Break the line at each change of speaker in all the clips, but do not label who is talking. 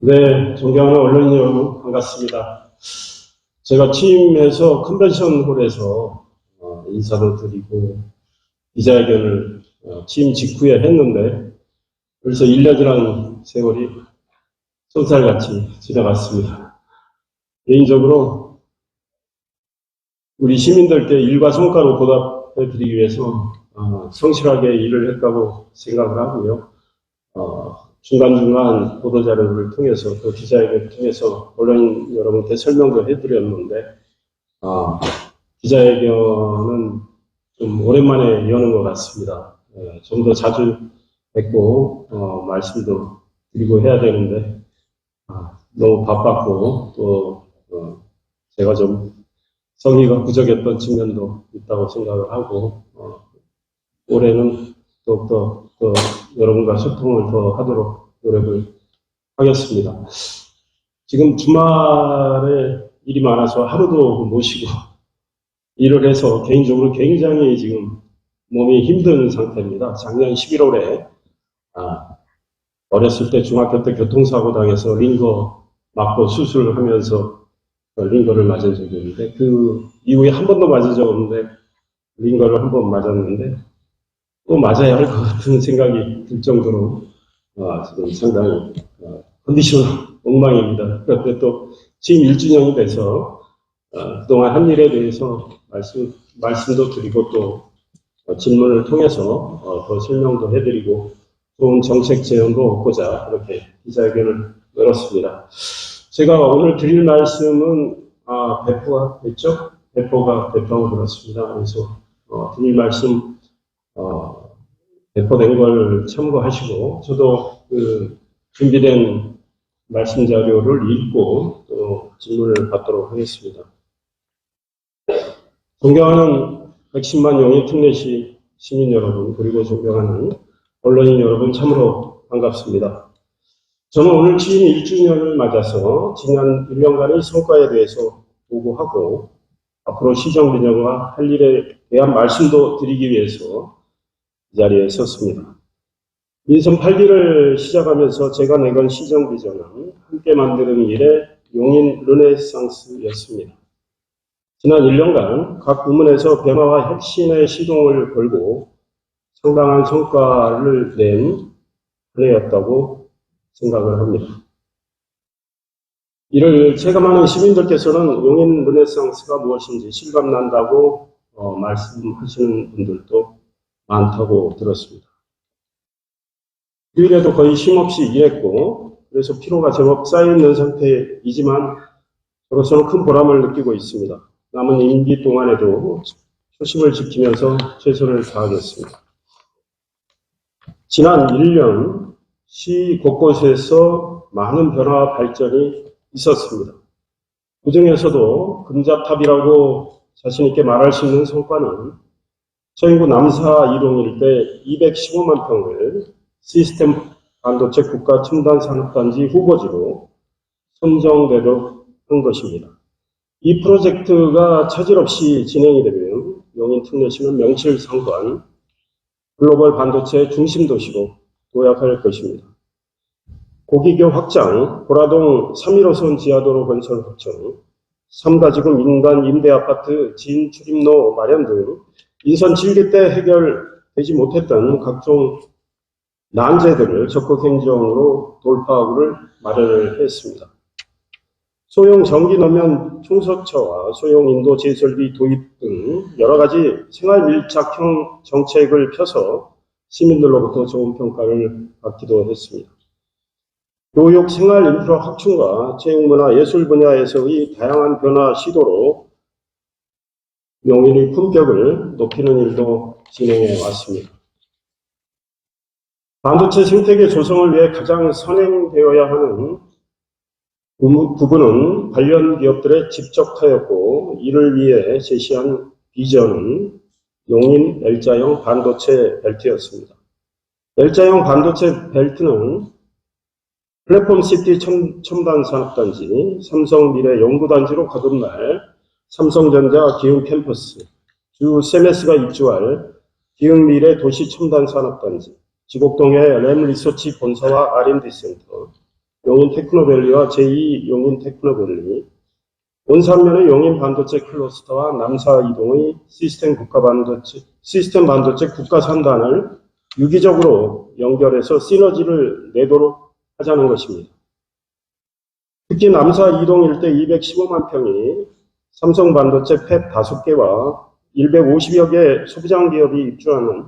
네, 존경하는 언론인 여러분, 반갑습니다. 제가 취임해서 컨벤션 홀에서 인사도 드리고 기자회견을 취임 직후에 했는데 벌써 1년이라는 세월이 쏜살같이 지나갔습니다. 개인적으로 우리 시민들께 일과 성과로 보답해 드리기 위해서 성실하게 일을 했다고 생각을 하고요. 중간중간 보도자료를 통해서 또 기자회견을 통해서 언론인 여러분께 설명도 해드렸는데 기자회견은 좀 오랜만에 여는 것 같습니다. 좀 더 자주 뵙고 말씀도 드리고 해야 되는데 너무 바빴고 또 제가 좀 성의가 부족했던 측면도 있다고 생각을 하고 올해는 더욱더 여러분과 소통을 더 하도록 노력을 하겠습니다. 지금 주말에 일이 많아서 하루도 못 쉬고 일을 해서 개인적으로 굉장히 지금 몸이 힘든 상태입니다. 작년 11월에 어렸을 때 중학교 때 교통사고 당해서 링거 맞고 수술을 하면서 링거를 맞은 적이 있는데 그 이후에 한 번도 맞은 적 없는데 링거를 한 번 맞았는데 또 맞아야 할 것 같은 생각이 들 정도로 지금 상당히 컨디션 엉망입니다. 그런데 또 취임 1주년이 돼서 그동안 한 일에 대해서 말씀도 드리고 또 질문을 통해서 더 설명도 해드리고 좋은 정책 제언도 얻고자 이렇게 기자회견을 열었습니다. 제가 오늘 드릴 말씀은 배포가 됐죠? 배포가 됐다고 들었습니다. 그래서 드릴 말씀 배포된 걸 참고하시고 저도 그 준비된 말씀 자료를 읽고 또 질문을 받도록 하겠습니다. 존경하는 110만 용인 특례시 시민 여러분 그리고 존경하는 언론인 여러분 참으로 반갑습니다. 저는 오늘 취임 1주년을 맞아서 지난 1년간의 성과에 대해서 보고하고 앞으로 시정비전과 할 일에 대한 말씀도 드리기 위해서 이 자리에 섰습니다. 민선 8기를 시작하면서 제가 내건 시정비전은 함께 만드는 일의 용인 르네상스였습니다. 지난 1년간 각 부문에서 변화와 혁신의 시동을 걸고 상당한 성과를 낸 한 해였다고 생각을 합니다. 이를 체감하는 시민들께서는 용인 르네상스가 무엇인지 실감난다고 말씀하시는 분들도 많다고 들었습니다. 휴일에도 거의 쉼없이 일했고 그래서 피로가 제법 쌓여있는 상태이지만 저로서는 큰 보람을 느끼고 있습니다. 남은 임기 동안에도 초심을 지키면서 최선을 다하겠습니다. 지난 1년 시 곳곳에서 많은 변화와 발전이 있었습니다. 그 중에서도 금자탑이라고 자신있게 말할 수 있는 성과는 서인구 남사 이동 일대 215만 평을 시스템 반도체 국가 첨단 산업단지 후보지로 선정되도록 한 것입니다. 이 프로젝트가 차질 없이 진행이 되면 용인 특례시는 명실상부한 글로벌 반도체 중심 도시로 도약할 것입니다. 고기교 확장, 보라동 3.15선 지하도로 건설 확정, 3가지구 민간 임대아파트 진출입로 마련 등 인선 질기 때 해결되지 못했던 각종 난제들을 적극 행정으로 돌파구를 마련을 했습니다. 소형 전기노면 충서처와 소형 인도 제설비 도입 등 여러 가지 생활 밀착형 정책을 펴서 시민들로부터 좋은 평가를 받기도 했습니다. 교육, 생활 인프라 확충과 체육문화, 예술 분야에서의 다양한 변화 시도로 용인의 품격을 높이는 일도 진행해 왔습니다. 반도체 생태계 조성을 위해 가장 선행되어야 하는 부분은 관련 기업들에 집적하였고 이를 위해 제시한 비전은 용인 L자형 반도체 벨트였습니다. L자형 반도체 벨트는 플랫폼시티 첨단 산업단지, 삼성미래 연구단지로 거듭날 삼성전자 기흥 캠퍼스, 주 세메스가 입주할 기흥미래 도시 첨단 산업단지, 지곡동의 램리서치 본사와 R&D 센터, 용인 테크노밸리와 제2 용인 테크노밸리, 온산면의 용인 반도체 클러스터와 남사 이동의 시스템 반도체 국가 산단을 유기적으로 연결해서 시너지를 내도록 하자는 것입니다. 특히 남사 이동 일대 215만 평이 삼성 반도체 팹 5개와 150여 개 소비장 기업이 입주하는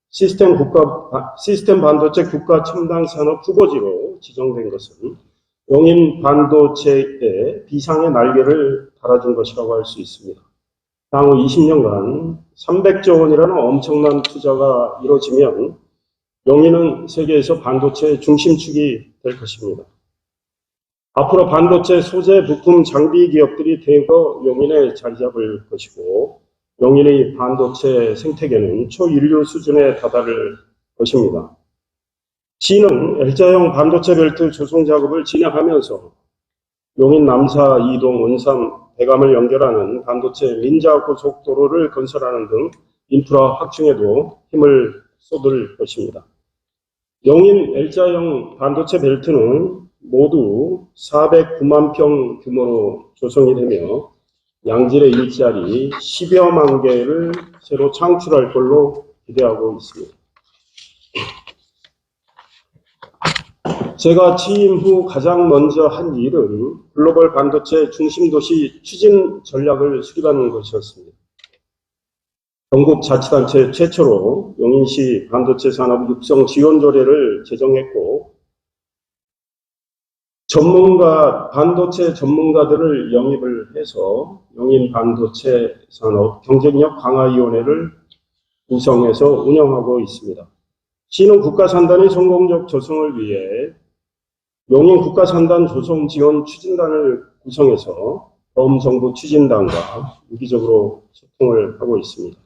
시스템 반도체 국가 첨단 산업 후보지로 지정된 것은 용인 반도체의 비상의 날개를 달아준 것이라고 할 수 있습니다. 향후 20년간 300조 원이라는 엄청난 투자가 이루어지면 용인은 세계에서 반도체의 중심축이 될 것입니다. 앞으로 반도체 소재 부품 장비 기업들이 대거 용인에 자리 잡을 것이고 용인의 반도체 생태계는 초인류 수준에 다다를 것입니다. 시는 L자형 반도체 벨트 조성 작업을 진행하면서 용인 남사 이동 온산 대감을 연결하는 반도체 민자 고속도로를 건설하는 등 인프라 확충에도 힘을 쏟을 것입니다. 용인 L자형 반도체 벨트는 모두 409만 평 규모로 조성이 되며 양질의 일자리 10여만 개를 새로 창출할 걸로 기대하고 있습니다. 제가 취임 후 가장 먼저 한 일은 글로벌 반도체 중심도시 추진 전략을 수립하는 것이었습니다. 전국 자치단체 최초로 용인시 반도체 산업 육성 지원 조례를 제정했고 반도체 전문가들을 영입을 해서 용인 반도체 산업 경쟁력 강화위원회를 구성해서 운영하고 있습니다. 시는 국가산단의 성공적 조성을 위해 용인 국가산단 조성 지원 추진단을 구성해서 범정부 추진단과 유기적으로 소통을 하고 있습니다.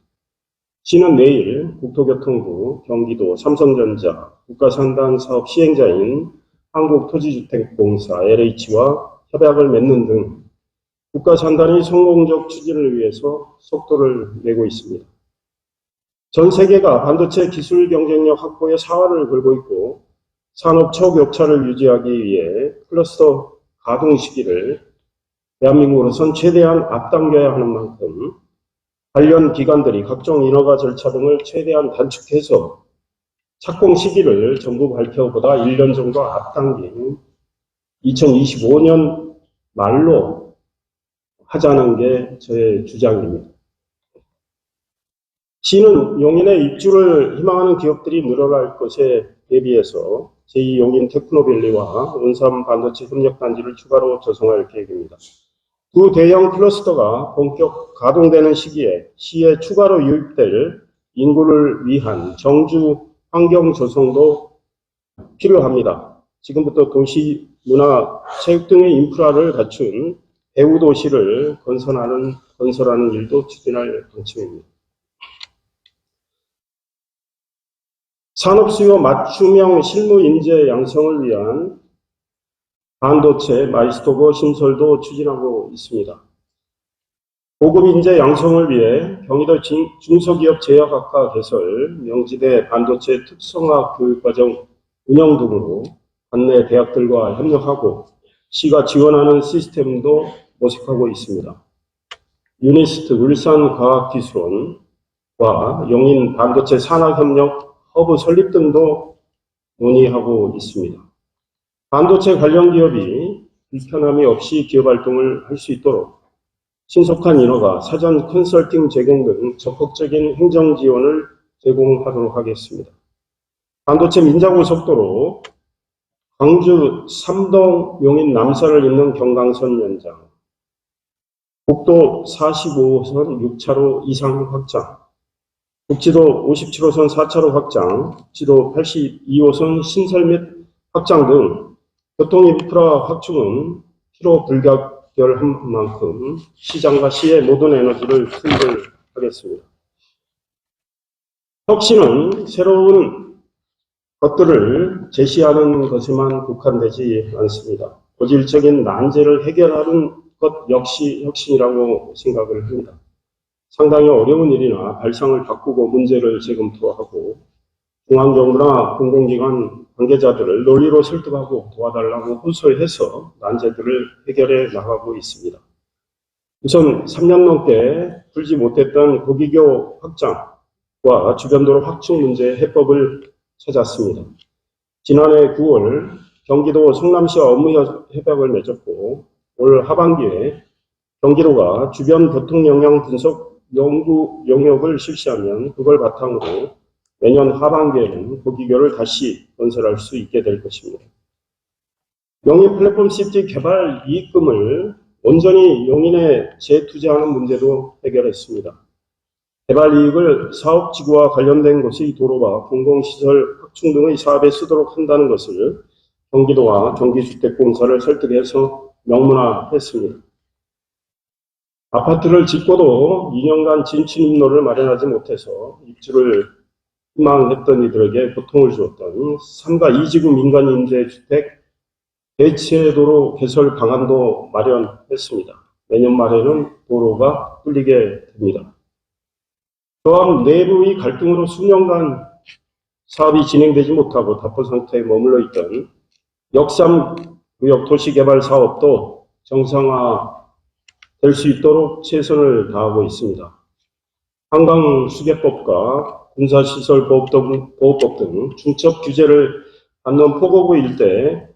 시는 내일 국토교통부, 경기도, 삼성전자, 국가산단 사업 시행자인 한국토지주택공사 LH와 협약을 맺는 등 국가산단의 성공적 추진을 위해서 속도를 내고 있습니다. 전 세계가 반도체 기술 경쟁력 확보에 사활을 걸고 있고 산업 초격차를 유지하기 위해 클러스터 가동 시기를 대한민국으로선 최대한 앞당겨야 하는 만큼 관련 기관들이 각종 인허가 절차 등을 최대한 단축해서 착공 시기를 정부 발표보다 1년 정도 앞당긴 2025년 말로 하자는 게 저의 주장입니다. 시는 용인에 입주를 희망하는 기업들이 늘어날 것에 대비해서 제2 용인 테크노밸리와 온산 반도체 협력단지를 추가로 조성할 계획입니다. 두 대형 클러스터가 본격 가동되는 시기에 시에 추가로 유입될 인구를 위한 정주 환경 조성도 필요합니다. 지금부터 도시, 문화, 체육 등의 인프라를 갖춘 배후 도시를 건설하는 일도 추진할 방침입니다. 산업 수요 맞춤형 실무 인재 양성을 위한 반도체 마이스토거 신설도 추진하고 있습니다. 고급 인재 양성을 위해 경기도 중소기업 제약학과 개설, 명지대 반도체 특성화 교육과정 운영 등으로 관내 대학들과 협력하고 시가 지원하는 시스템도 모색하고 있습니다. 유니스트 울산과학기술원과 용인 반도체 산학협력 허브 설립 등도 논의하고 있습니다. 반도체 관련 기업이 불편함이 없이 기업 활동을 할 수 있도록 신속한 인허가, 사전 컨설팅 제공 등 적극적인 행정 지원을 제공하도록 하겠습니다. 반도체 민자고속도로 광주 삼동 용인 남사를 잇는 경강선 연장, 국도 45호선 6차로 이상 확장, 국지도 57호선 4차로 확장, 국지도 82호선 신설 및 확장 등 교통인프라 확충은 필요 불가결한 만큼 시장과 시의 모든 에너지를 투입하겠습니다. 혁신은 새로운 것들을 제시하는 것에만 국한되지 않습니다. 고질적인 난제를 해결하는 것 역시 혁신이라고 생각을 합니다. 상당히 어려운 일이나 발상을 바꾸고 문제를 재검토하고 중앙정부나 공공기관 관계자들을 논리로 설득하고 도와달라고 호소해서 난제들을 해결해 나가고 있습니다. 우선 3년 넘게 풀지 못했던 고기교 확장과 주변도로 확충 문제의 해법을 찾았습니다. 지난해 9월 경기도 성남시와 업무 협약을 맺었고 올 하반기에 경기도가 주변 교통 영향 분석 연구 용역을 실시하면 그걸 바탕으로 내년 하반기에는 고기교를 다시 건설할 수 있게 될 것입니다. 용인 플랫폼 시티 개발 이익금을 온전히 용인에 재투자하는 문제도 해결했습니다. 개발 이익을 사업지구와 관련된 곳의 도로와 공공시설 확충 등의 사업에 쓰도록 한다는 것을 경기도와 경기주택공사를 설득해서 명문화했습니다. 아파트를 짓고도 2년간 진출입로를 마련하지 못해서 입주를 희망했던 이들에게 고통을 주었던 3가 2지구 민간임대주택 대체도로 개설 방안도 마련했습니다. 내년 말에는 도로가 뚫리게 됩니다. 또한 내부의 갈등으로 수년간 사업이 진행되지 못하고 답보 상태에 머물러 있던 역삼구역 도시개발 사업도 정상화될 수 있도록 최선을 다하고 있습니다. 한강수계법과 군사시설보호법 등 중첩 규제를 받는 포고구 일대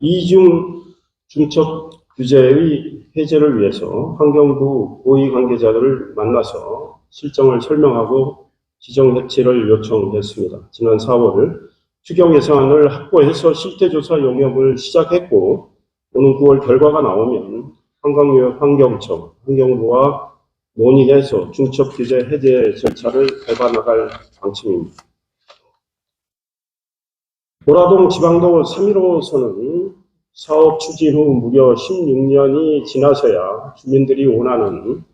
이중 중첩 규제의 해제를 위해서 환경부 고위 관계자들을 만나서 실정을 설명하고 지정 해체를 요청했습니다. 지난 4월 추경 예산을 확보해서 실태조사 용역을 시작했고 오는 9월 결과가 나오면 한강유역 환경청, 환경부와 논의해서 중첩 규제 해제 절차를 밟아나갈 방침입니다. 보라동 지방도 3.15선은 사업 추진 후 무려 16년이 지나서야 주민들이 원하는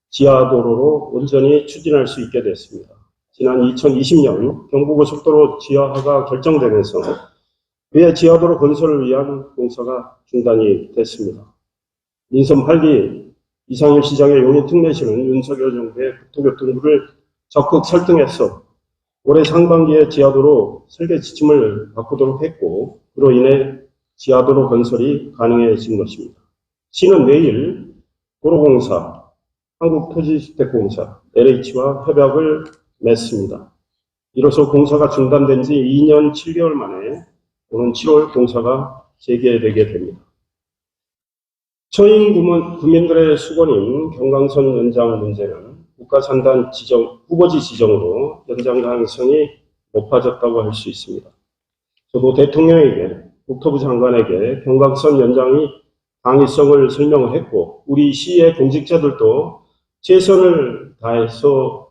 지하도로로 온전히 추진할 수 있게 됐습니다. 지난 2020년 경부고속도로 지하화가 결정되면서 그의 지하도로 건설을 위한 공사가 중단이 됐습니다. 민선 8기 이상일 시장의 용인 특례시는 윤석열 정부의 국토교통부를 적극 설득해서 올해 상반기에 지하도로 설계 지침을 바꾸도록 했고 그로 인해 지하도로 건설이 가능해진 것입니다. 시는 내일 도로공사, 한국토지주택공사, LH와 협약을 맺습니다. 이로써 공사가 중단된 지 2년 7개월 만에 오는 7월 공사가 재개되게 됩니다. 처인 구민들의 수건인 경강선 연장 문제는 국가산단 후보지 지정으로 연장 가능성이 높아졌다고 할 수 있습니다. 저도 대통령에게, 국토부 장관에게 경강선 연장의 당위성을 설명을 했고 우리 시의 공직자들도 최선을 다해서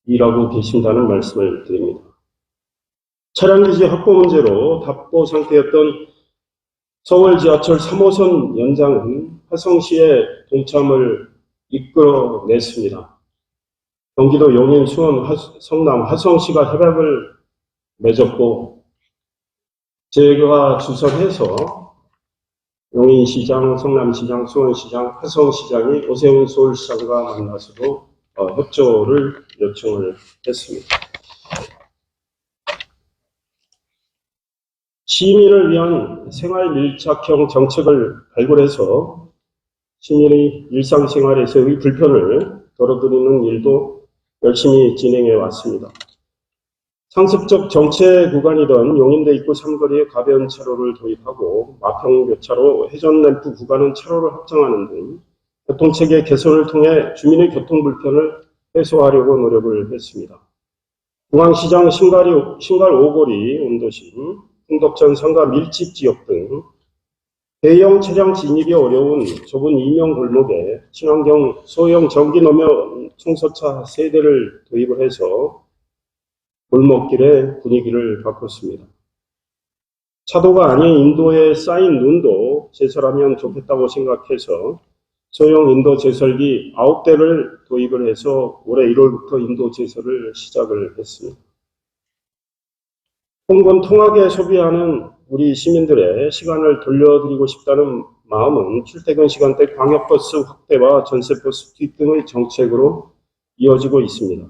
일하고 계신다는 말씀을 드립니다. 차량기지 확보 문제로 답보 상태였던 서울 지하철 3호선 연장은 화성시의 동참을 이끌어냈습니다. 경기도 용인, 수원, 성남, 화성시가 협약을 맺었고 제가 주선해서 용인시장, 성남시장, 수원시장, 화성시장이 오세훈 서울시장과 만나서도 협조를 요청을 했습니다. 시민을 위한 생활 밀착형 정책을 발굴해서 시민의 일상생활에서의 불편을 덜어드리는 일도 열심히 진행해 왔습니다. 상습적 정체 구간이던 용인대 입구 3거리에 가변 차로를 도입하고 마평교차로 회전램프 구간은 차로를 확장하는 등 교통체계 개선을 통해 주민의 교통 불편을 해소하려고 노력을 했습니다. 중앙시장 신갈 5거리 온도심, 흥덕천 상가 밀집 지역 등 대형 차량 진입이 어려운 좁은 이명 골목에 친환경 소형 전기 노면 청소차 3대를 도입을 해서 골목길의 분위기를 바꿨습니다. 차도가 아닌 인도에 쌓인 눈도 제설하면 좋겠다고 생각해서 소형 인도 제설기 9대를 도입을 해서 올해 1월부터 인도 제설을 시작을 했습니다. 통건통하게 소비하는 우리 시민들의 시간을 돌려드리고 싶다는 마음은 출퇴근 시간대 광역버스 확대와 전세버스 투입 등의 정책으로 이어지고 있습니다.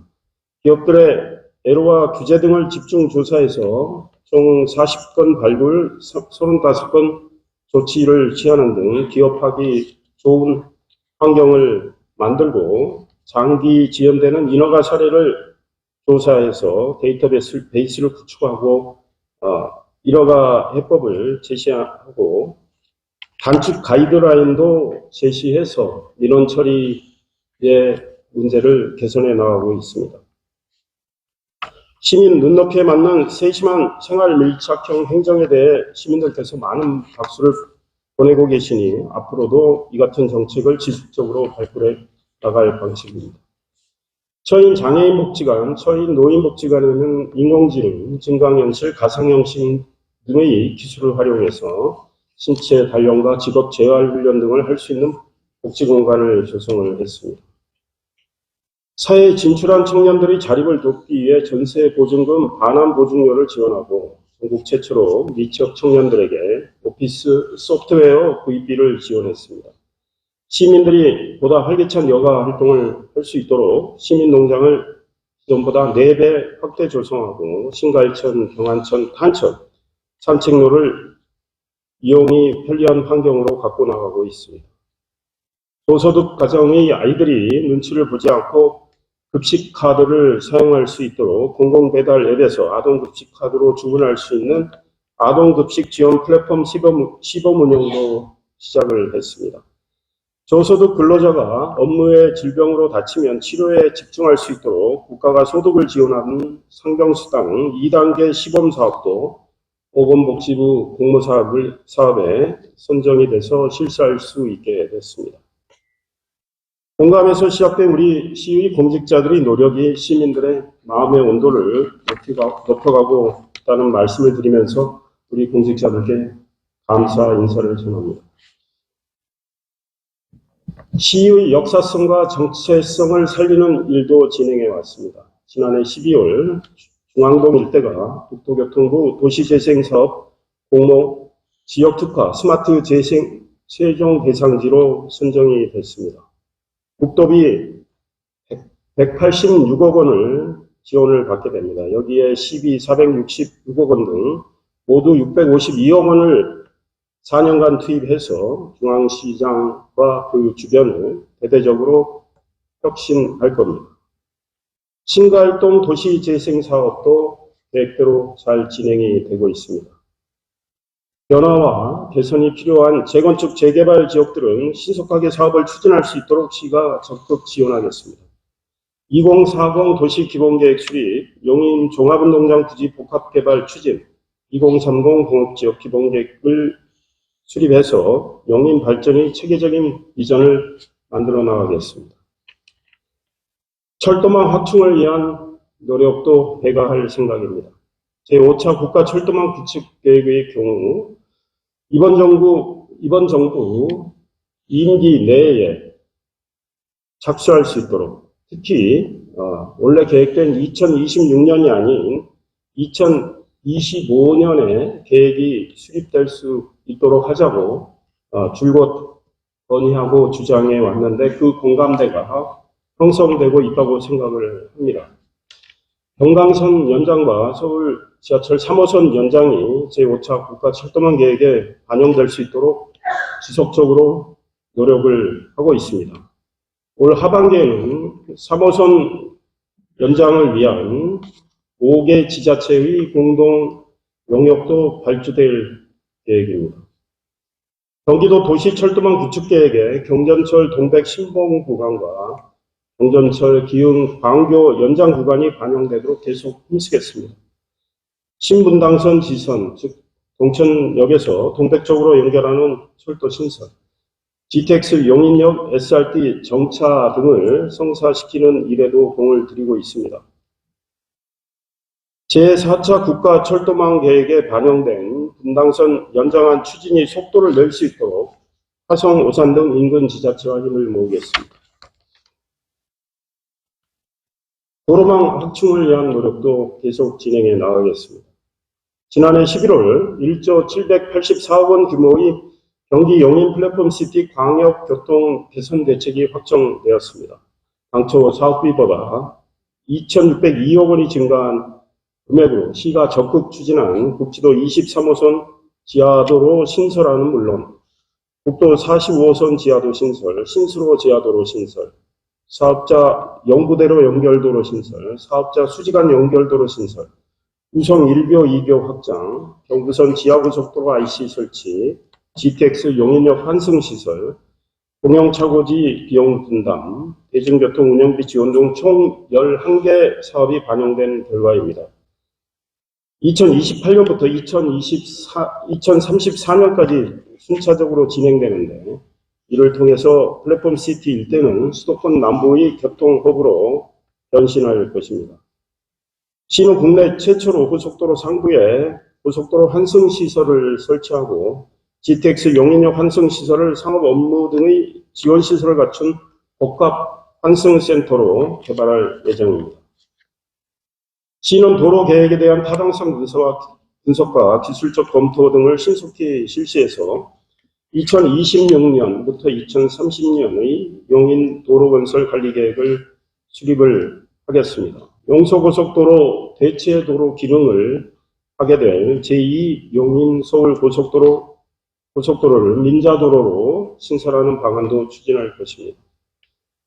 기업들의 애로와 규제 등을 집중 조사해서 총 40건 발굴, 35건 조치를 취하는 등 기업하기 좋은 환경을 만들고 장기 지연되는 인허가 사례를 조사해서 데이터베이스를 구축하고 인허가 해법을 제시하고 단축 가이드라인도 제시해서 민원 처리의 문제를 개선해 나가고 있습니다. 시민 눈높이에 맞는 세심한 생활 밀착형 행정에 대해 시민들께서 많은 박수를 보내고 계시니 앞으로도 이 같은 정책을 지속적으로 발굴해 나갈 방식입니다. 처인 장애인복지관, 처인 노인복지관에는 인공지능, 증강현실, 가상현실 등의 기술을 활용해서 신체 단련과 직업 재활 훈련 등을 할 수 있는 복지공간을 조성을 했습니다. 사회에 진출한 청년들의 자립을 돕기 위해 전세 보증금 반환 보증료를 지원하고 전국 최초로 미취업 청년들에게 오피스 소프트웨어 구입비를 지원했습니다. 시민들이 보다 활기찬 여가 활동을 할 수 있도록 시민농장을 기존보다 4배 확대 조성하고 신갈천, 경안천, 탄천, 산책로를 이용이 편리한 환경으로 갖고 나가고 있습니다. 저소득 가정의 아이들이 눈치를 보지 않고 급식 카드를 사용할 수 있도록 공공배달 앱에서 아동급식 카드로 주문할 수 있는 아동급식 지원 플랫폼 시범 운영도 시작을 했습니다. 저소득 근로자가 업무의 질병으로 다치면 치료에 집중할 수 있도록 국가가 소득을 지원하는 상병수당 2단계 시범사업도 보건복지부 공모사업에 선정이 돼서 실시할 수 있게 됐습니다. 공감에서 시작된 우리 시의 공직자들의 노력이 시민들의 마음의 온도를 높여가고 있다는 말씀을 드리면서 우리 공직자들께 감사 인사를 전합니다. 시의 역사성과 정체성을 살리는 일도 진행해 왔습니다. 지난해 12월 중앙동 일대가 국토교통부 도시재생사업 공모 지역특화 스마트 재생 최종 대상지로 선정이 됐습니다. 국도비 186억 원을 지원을 받게 됩니다. 여기에 시비 466억 원 등 모두 652억 원을 4년간 투입해서 중앙시장과 그 주변을 대대적으로 혁신할 겁니다. 신갈동 도시재생사업도 계획대로 잘 진행이 되고 있습니다. 변화와 개선이 필요한 재건축 재개발 지역들은 신속하게 사업을 추진할 수 있도록 시가 적극 지원하겠습니다. 2040 도시기본계획 수립, 용인 종합운동장 부지 복합개발 추진, 2030 공업지역 기본계획을 수립해서 용인 발전의 체계적인 비전을 만들어 나가겠습니다. 철도망 확충을 위한 노력도 배가할 생각입니다. 제5차 국가철도망 구축 계획의 경우 이번 정부 임기 내에 착수할 수 있도록 특히 원래 계획된 2026년이 아닌 2025년에 계획이 수립될 수 있도록 하자고 줄곧 건의하고 주장해 왔는데 그 공감대가 형성되고 있다고 생각을 합니다. 경강선 연장과 서울 지하철 3호선 연장이 제5차 국가철도망 계획에 반영될 수 있도록 지속적으로 노력을 하고 있습니다. 올 하반기에는 3호선 연장을 위한 5개 지자체의 공동 용역도 발주될 계획입니다. 경기도 도시철도망 구축계획에 경전철 동백 신봉 구간과 경전철 기흥 광교 연장 구간이 반영되도록 계속 힘쓰겠습니다. 신분당선 지선, 즉 동천역에서 동백 쪽으로 연결하는 철도 신선, GTX 용인역 SRT 정차 등을 성사시키는 일에도 공을 들이고 있습니다. 제4차 국가철도망 계획에 반영된 분당선 연장안 추진이 속도를 낼 수 있도록 화성, 오산 등 인근 지자체와 힘을 모으겠습니다. 도로망 확충을 위한 노력도 계속 진행해 나가겠습니다. 지난해 11월 1조 784억 원 규모의 경기 용인 플랫폼시티 광역교통 개선 대책이 확정되었습니다. 당초 사업비보다 2,602억 원이 증가한 금액으로 시가 적극 추진한 국지도 23호선 지하도로 신설하는 물론 국도 45호선 지하도 신설, 신수로 지하도로 신설, 사업자 영구대로 연결도로 신설, 사업자 수지간 연결도로 신설, 우성 1교, 2교 확장, 경부선 지하고속도로 IC 설치, GTX 용인역 환승시설, 공영차고지 비용 분담, 대중교통 운영비 지원 등 총 11개 사업이 반영된 결과입니다. 2028년부터 2034년까지 순차적으로 진행되는데 이를 통해서 플랫폼 시티 일대는 수도권 남부의 교통허브로 변신할 것입니다. 시는 국내 최초로 고속도로 상부에 고속도로 환승시설을 설치하고 GTX 용인역 환승시설을 상업 업무 등의 지원시설을 갖춘 복합 환승센터로 개발할 예정입니다. 시는 도로 계획에 대한 타당성 분석과 기술적 검토 등을 신속히 실시해서 2026년부터 2030년의 용인 도로건설 관리계획을 수립을 하겠습니다. 용서고속도로 대체도로 기능을 하게 될 제2 용인 서울 고속도로를 민자도로로 신설하는 방안도 추진할 것입니다.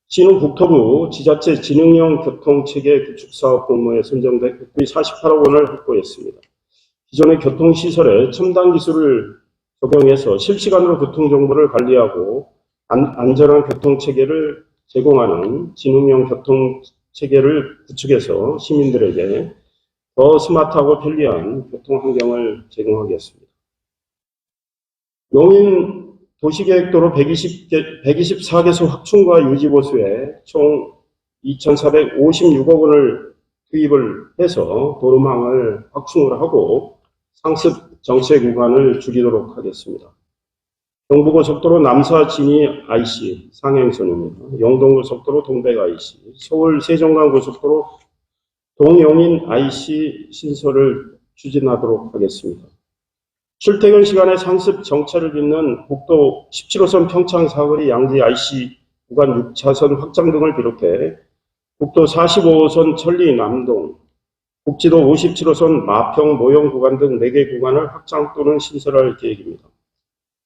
시는 국토부 지자체 지능형 교통체계 구축사업 공모에 선정돼 국비 48억 원을 확보했습니다. 기존의 교통시설에 첨단 기술을 적용해서 실시간으로 교통정보를 관리하고 안전한 교통체계를 제공하는 지능형 교통체계를 구축해서 시민들에게 더 스마트하고 편리한 교통환경을 제공하겠습니다. 용인 도시계획도로 124개소 확충과 유지보수에 총 2,456억 원을 투입을 해서 도로망을 확충을 하고 상습 정체 구간을 줄이도록 하겠습니다. 경부고속도로 남사 진이 IC 상행선입니다. 영동고속도로 동백 IC, 서울 세종간 고속도로 동용인 IC 신설을 추진하도록 하겠습니다. 출퇴근 시간에 상습 정체를 빚는 국도 17호선 평창 사거리 양지 IC 구간 6차선 확장 등을 비롯해 국도 45호선 천리 남동, 국지도 57호선 마평 모형 구간 등 4개 구간을 확장 또는 신설할 계획입니다.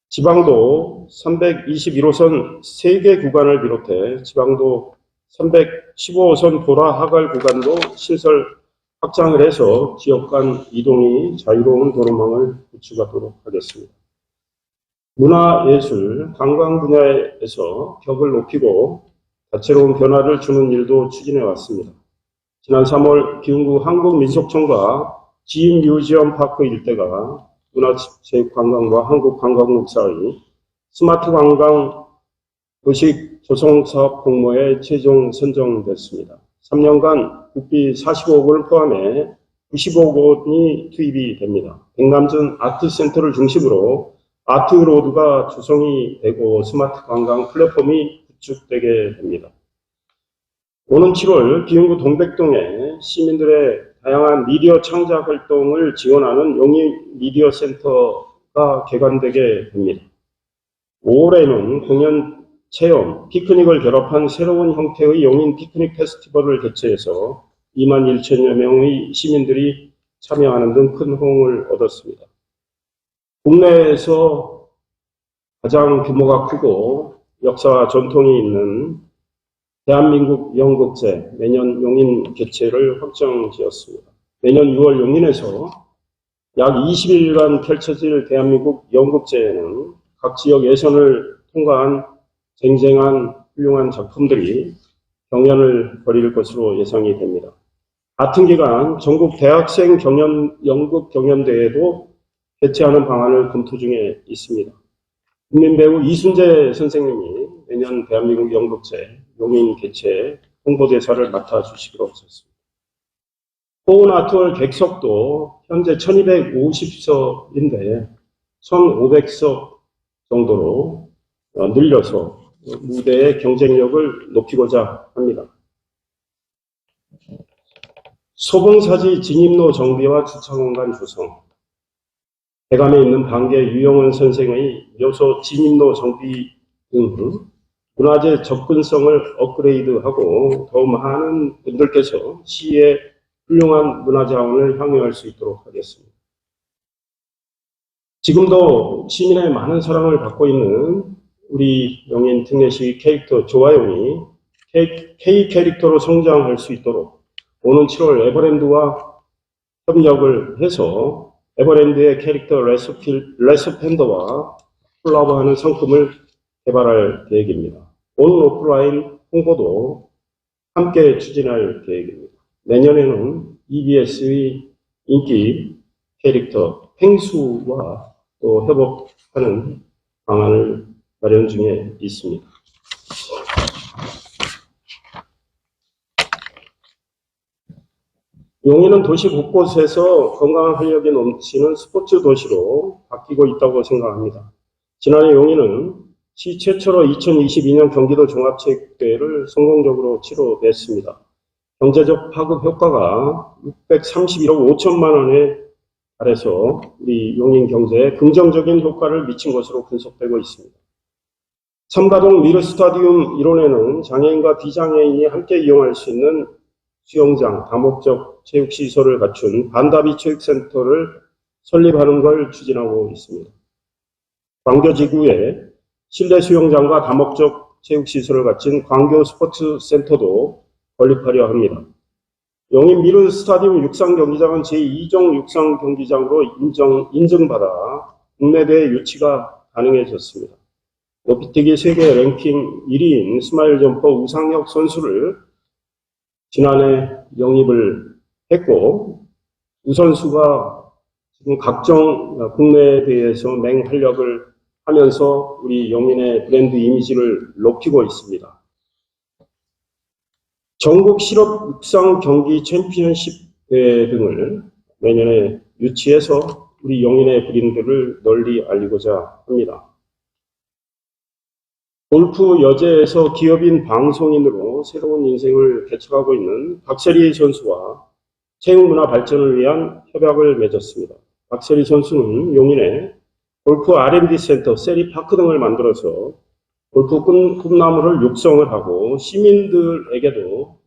지방도 321호선 3개 구간을 비롯해 지방도 315호선 보라 하갈 구간도 신설 확장을 해서 지역 간 이동이 자유로운 도로망을 구축하도록 하겠습니다. 문화예술, 관광 분야에서 격을 높이고 다채로운 변화를 주는 일도 추진해 왔습니다. 지난 3월 기흥구 한국민속촌과 지인뮤지엄파크 일대가 문화체육관광과 한국관광국사의 스마트 관광 도시 조성사업 공모에 최종 선정됐습니다. 3년간 국비 45억 원을 포함해 95억 원이 투입이 됩니다. 백남준 아트센터를 중심으로 아트로드가 조성이 되고 스마트 관광 플랫폼이 구축되게 됩니다. 오는 7월 기흥구 동백동에 시민들의 다양한 미디어 창작 활동을 지원하는 용인 미디어 센터가 개관되게 됩니다. 5월에는 공연, 체험, 피크닉을 결합한 새로운 형태의 용인 피크닉 페스티벌을 개최해서 21,000여 명의 시민들이 참여하는 등 큰 호응을 얻었습니다. 국내에서 가장 규모가 크고 역사와 전통이 있는 대한민국 연극제 매년 용인 개최를 확정지었습니다. 매년 6월 용인에서 약 20일간 펼쳐질 대한민국 연극제에는 각 지역 예선을 통과한 쟁쟁한 훌륭한 작품들이 경연을 벌일 것으로 예상이 됩니다. 같은 기간 전국 대학생 연극 경연대회도 개최하는 방안을 검토 중에 있습니다. 국민배우 이순재 선생님이 매년 대한민국 연극제 용인 개최 홍보대사를 맡아주시기로 하셨습니다. 호은아트홀 객석도 현재 1250석인데 1500석 정도로 늘려서 무대의 경쟁력을 높이고자 합니다. 소봉사지 진입로 정비와 주차공간 조성, 대감에 있는 방계 유영은 선생의 묘소 진입로 정비 등 문화재 접근성을 업그레이드하고 더 많은 분들께서 시의 훌륭한 문화자원을 향유할 수 있도록 하겠습니다. 지금도 시민의 많은 사랑을 받고 있는 우리 용인 특례시 캐릭터 조아용이 K 캐릭터로 성장할 수 있도록 오는 7월 에버랜드와 협력을 해서 에버랜드의 캐릭터 레스펜더와 콜라보하는 상품을 개발할 계획입니다. 온 오프라인 홍보도 함께 추진할 계획입니다. 내년에는 EBS의 인기 캐릭터 펭수와 또 협업하는 방안을 마련 중에 있습니다. 용인은 도시 곳곳에서 건강한 활력이 넘치는 스포츠 도시로 바뀌고 있다고 생각합니다. 지난해 용인은 시 최초로 2022년 경기도 종합체육대회를 성공적으로 치러냈습니다. 경제적 파급 효과가 631억 5천만 원에 달해서 우리 용인 경제에 긍정적인 효과를 미친 것으로 분석되고 있습니다. 삼가동 미르스타디움 일원에는 장애인과 비장애인이 함께 이용할 수 있는 수영장, 다목적 체육시설을 갖춘 반다비 체육센터를 설립하는 걸 추진하고 있습니다. 광교지구에 실내 수영장과 다목적 체육시설을 갖춘 광교 스포츠센터도 건립하려 합니다. 용인 미르 스타디움 육상경기장은 제2종 육상경기장으로 인증받아 국내대회 유치가 가능해졌습니다. 높이뛰기 세계 랭킹 1위인 스마일 점퍼 우상혁 선수를 지난해 영입을 했고, 우 선수가 지금 각종 국내 대회에서 맹활약을 하면서 우리 용인의 브랜드 이미지를 높이고 있습니다. 전국 실업 육상 경기 챔피언십 대회 등을 내년에 유치해서 우리 용인의 브랜드를 널리 알리고자 합니다. 골프 여제에서 기업인 방송인으로 새로운 인생을 개척하고 있는 박세리 선수와 체육문화 발전을 위한 협약을 맺었습니다. 박세리 선수는 용인에 골프 R&D 센터, 세리파크 등을 만들어서 골프 꿈나무를 육성을 하고 시민들에게도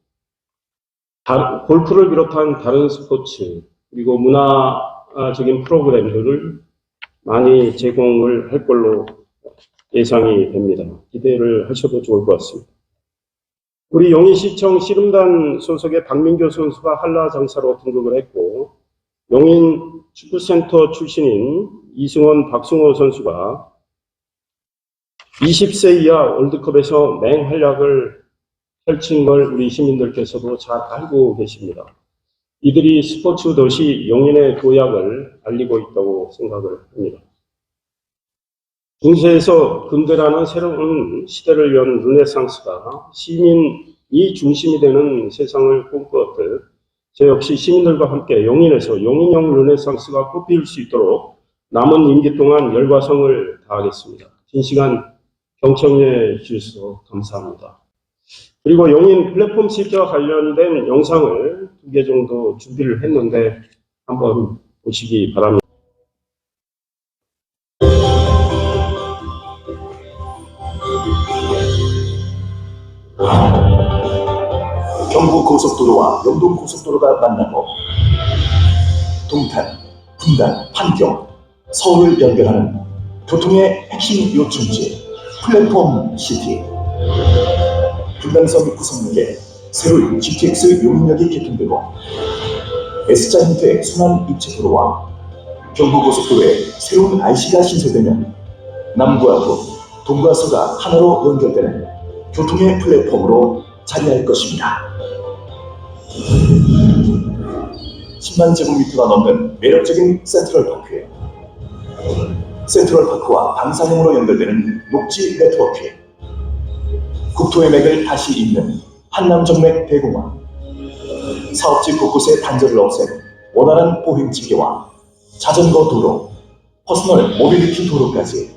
골프를 비롯한 다른 스포츠 그리고 문화적인 프로그램들을 많이 제공을 할 걸로 예상이 됩니다. 기대를 하셔도 좋을 것 같습니다. 우리 용인시청 씨름단 소속의 박민교 선수가 한라장사로 등극을 했고, 용인 축구센터 출신인 이승원, 박승호 선수가 20세 이하 월드컵에서 맹활약을 펼친 걸 우리 시민들께서도 잘 알고 계십니다. 이들이 스포츠 도시 용인의 도약을 알리고 있다고 생각을 합니다. 중세에서 근대라는 새로운 시대를 연 르네상스가 시민이 중심이 되는 세상을 꿈꾸었듯 저 역시 시민들과 함께 용인에서 용인형 르네상스가 꽃피울 수 있도록 남은 임기 동안 열과 성을 다하겠습니다. 긴 시간 경청해 주셔서 감사합니다. 그리고 용인 플랫폼 시티와 관련된 영상을 2개 정도 준비를 했는데 한번 보시기 바랍니다.
경부고속도로와 영동고속도로가 만나고 동탄, 분당, 판교, 서울을 연결하는 교통의 핵심 요충지 플랫폼 시티. 분당선 구성역에 새로운 GTX 용인역이 개통되고 S자형태 순환 입체도로와 경부고속도로에 새로운 IC가 신설되면 남과 북, 동과 서가 하나로 연결되는 교통의 플랫폼으로 자리할 것입니다. 10만 제곱미터가 넘는 매력적인 센트럴파크에 센트럴파크와 방사능으로 연결되는 녹지 네트워크에 국토의 맥을 다시 잇는 한남정맥 대공원, 사업지 곳곳의 단절을 없앤 원활한 보행체계와 자전거 도로, 퍼스널 모빌리티 도로까지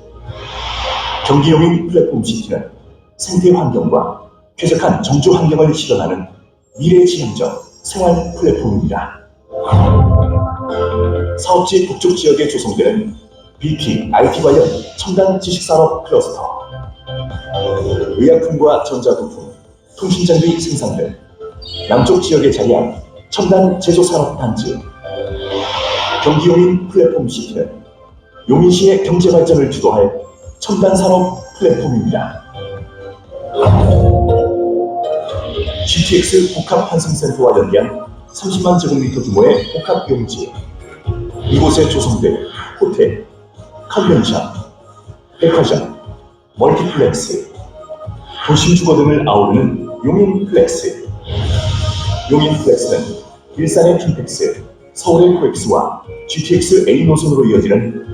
경기용인 플랫폼 시티는 생태 환경과 쾌적한 정주 환경을 실현하는 미래지향적 생활 플랫폼입니다. 사업지 북쪽 지역에 조성되는 BT, IT 관련 첨단 지식산업 클러스터, 의약품과 전자부품, 통신장비 생산 등 남쪽 지역에 자리한 첨단 제조산업 단지. 경기용인 플랫폼 시티는 용인시의 경제 발전을 주도할 첨단 산업 플랫폼입니다. GTX 복합 환승센터와 연계한 30만 제곱미터 규모의 복합 용지. 이곳에 조성될 호텔, 컨벤션, 백화점, 멀티플렉스, 도심주거 등을 아우르는 용인플렉스. 용인플렉스는 일산의 킨텍스, 서울의 코엑스와 GTX A 노선으로 이어지는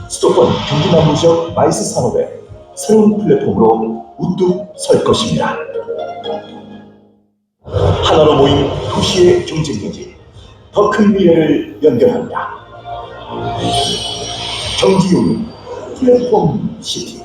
수도권 경기 남부 지역 마이스 산업의 새로운 플랫폼으로 우뚝 설 것입니다. 하나로 모인 도시의 경쟁력이 더 큰 미래를 연결합니다. 경기 용인 플랫폼 시티.